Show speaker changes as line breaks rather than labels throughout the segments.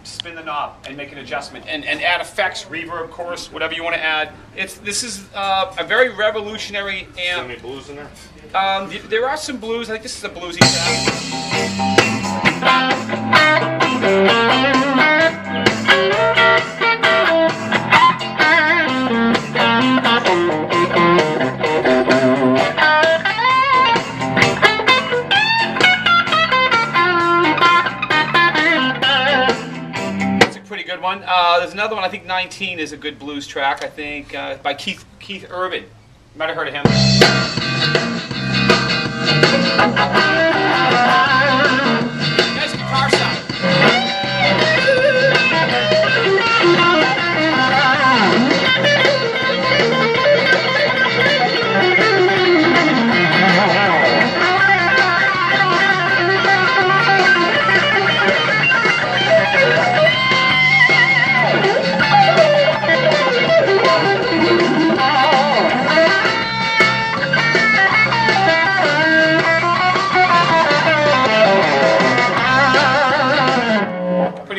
spin the knob and make an adjustment and add effects, reverb, chorus, whatever you want to add. This is a very revolutionary amp.
Any blues in there?
There are some blues. I think this is a bluesy track. Good one. There's another one. I think 19 is a good blues track. I think by Keith Urban. You might have heard of him. Nice guitar sound.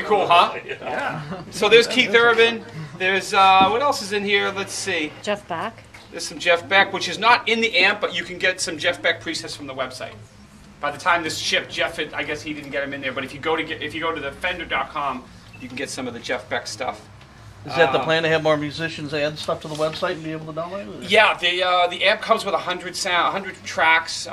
Cool, huh?
Yeah.
So there's Keith Urban. There's, what else is in here? Let's see.
Jeff Beck.
There's some Jeff Beck, which is not in the amp, but you can get some Jeff Beck presets from the website. By the time this shipped, I guess he didn't get them in there, but if you go to the Fender.com, you can get some of the Jeff Beck stuff.
Is that the plan to have more musicians add stuff to the website and be able to download it?
Yeah, the amp comes with 100 tracks.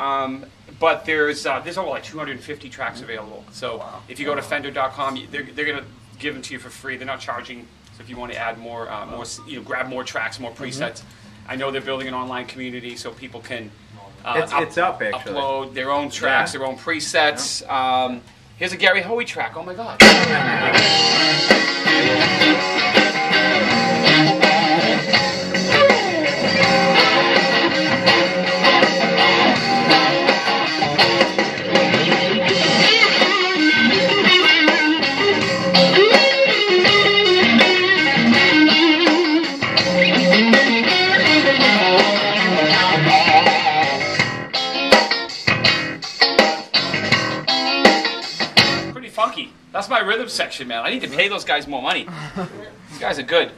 But there's only like 250 tracks available. So if you go to Fender.com, they're going to give them to you for free. They're not charging. So if you want to add more, grab more tracks, more presets. I know they're building an online community so people can
it's up, actually.
upload their own tracks, their own presets. Yeah. Here's a Gary Hoey track. Oh my God. That's my rhythm section, man. I need to pay those guys more money. These guys are good.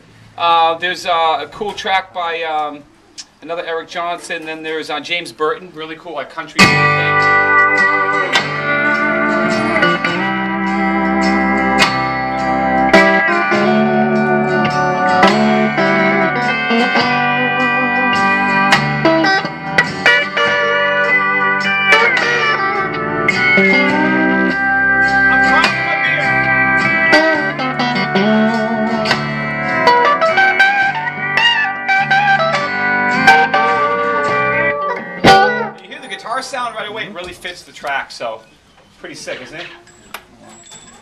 There's a cool track by another Eric Johnson. Then there's James Burton, really cool, like country things. Sound right away, it really fits the track, so pretty sick, isn't it?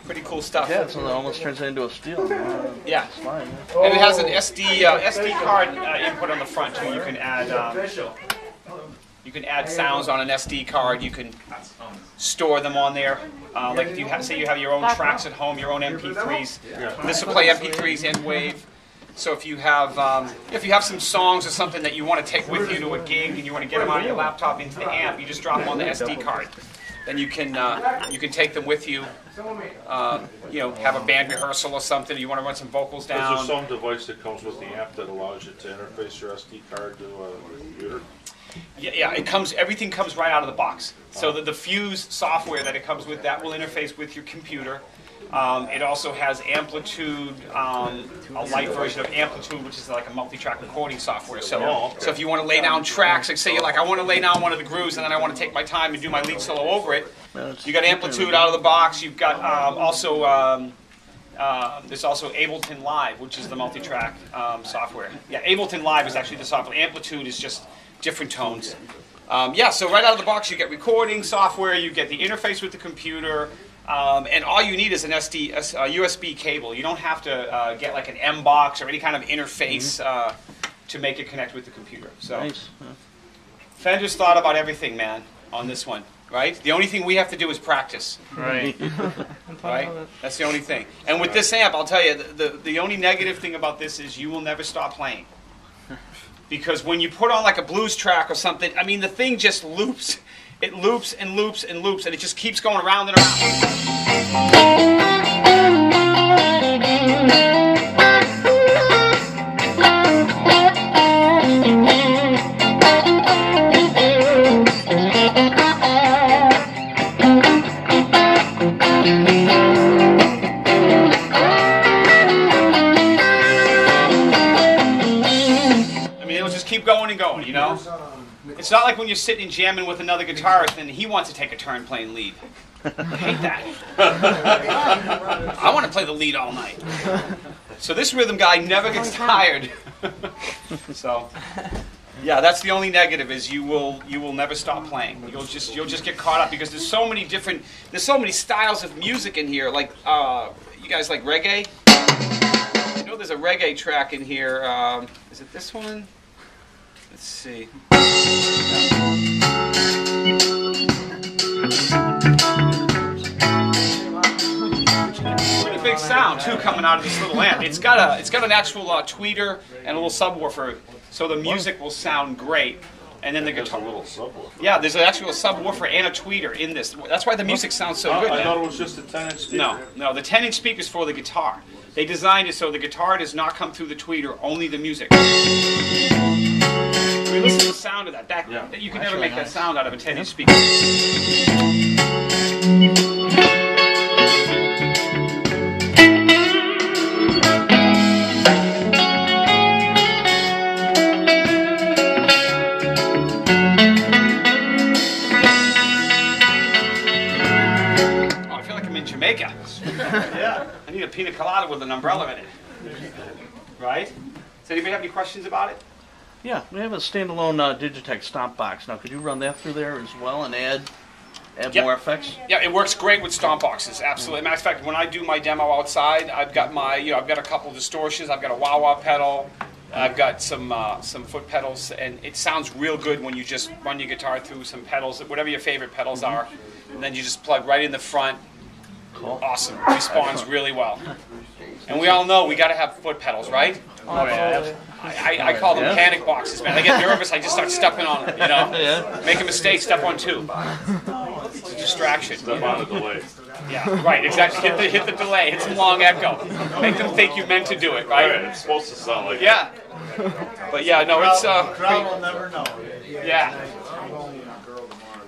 Pretty cool stuff.
Yeah, so it almost turns into a steel.
Yeah,
it's fine,
and it has an SD card input on the front too. You can add sounds on an SD card. You can store them on there. Like if you say you have your own tracks at home, your own MP3s. This will play MP3s and WAV. So if you have some songs or something that you want to take with you to a gig and you want to get them out of your laptop into the amp, you just drop them on the SD card. Then you can take them with you. Have a band rehearsal or something. You want to run some vocals down.
Is there some device that comes with the amp that allows you to interface your SD card to a computer?
Yeah, everything comes right out of the box. So the Fuse software that it comes with, that will interface with your computer. It also has Amplitude, a light version of Amplitude, which is like a multi-track recording software. So if you want to lay down tracks, like say you're like, I want to lay down one of the grooves and then I want to take my time and do my lead solo over it, you got Amplitude out of the box. You've got there's also Ableton Live, which is the multi-track software. Yeah, Ableton Live is actually the software. Amplitude is just different tones. So right out of the box you get recording software, you get the interface with the computer, and all you need is a USB cable. You don't have to get like an M box or any kind of interface to make it connect with the computer. So
nice.
Fender's thought about everything, man, on this one. Right? The only thing we have to do is practice.
Right.
Right? That's the only thing. And with this amp, I'll tell you, the only negative thing about this is you will never stop playing. Because when you put on like a blues track or something, I mean, the thing just loops. It loops and loops and loops, and it just keeps going around and around. tone, you know? It's not like when you're sitting and jamming with another guitarist and he wants to take a turn playing lead. I hate that. I want to play the lead all night. So this rhythm guy never gets tired. So, yeah, that's the only negative is you will never stop playing. You'll just get caught up because there's so many styles of music in here. Like, you guys like reggae? You know there's a reggae track in here. Is it this one? Let's see. Pretty big sound too coming out of this little amp. It's got an actual tweeter and a little subwoofer, so the music will sound great. And then the guitar.
There's a little subwoofer.
Yeah, there's an actual subwoofer and a tweeter in this. That's why the music sounds so good.
I thought it was just a 10-inch speaker.
No, the 10-inch speaker's for the guitar. They designed it so the guitar does not come through the tweeter, only the music. I mean, listen to the sound of that. You can never make that sound out of a 10-inch speaker. Jamaica. Yeah. I need a pina colada with an umbrella in it. Right? Does anybody have any questions about it?
Yeah, we have a standalone G-dec stomp box. Now, could you run that through there as well and add more effects?
Yeah, it works great with stomp boxes. Absolutely. Matter of fact, when I do my demo outside, I've got I've got a couple distortions. I've got a wah-wah pedal. I've got some foot pedals, and it sounds real good when you just run your guitar through some pedals, whatever your favorite pedals are, and then you just plug right in the front.
Cool.
Awesome. Responds really well. And we all know we got to have foot pedals, right?
Oh, yeah.
I call them panic boxes, man. I get nervous, I just start stepping on them, you know?
Yeah.
Make a mistake, step on two. It's a distraction.
Step on the delay.
Yeah, right, exactly. Hit the delay, hit some long echo. Make them think you meant to do it, right?
It's supposed to sound like
Yeah. But yeah, no, it's
crowd will never know.
yeah.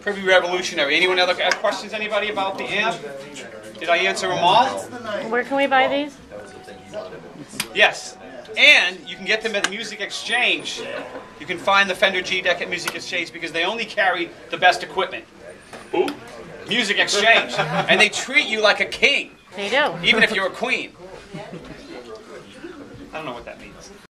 Pretty revolutionary. Anyone other questions, anybody, about the amp? Did I answer them all?
Where can we buy these?
Yes. And you can get them at the Music Exchange. You can find the Fender G-dec at Music Exchange because they only carry the best equipment.
Ooh.
Music Exchange. And they treat you like a king.
They do.
Even if you're a queen. I don't know what that means.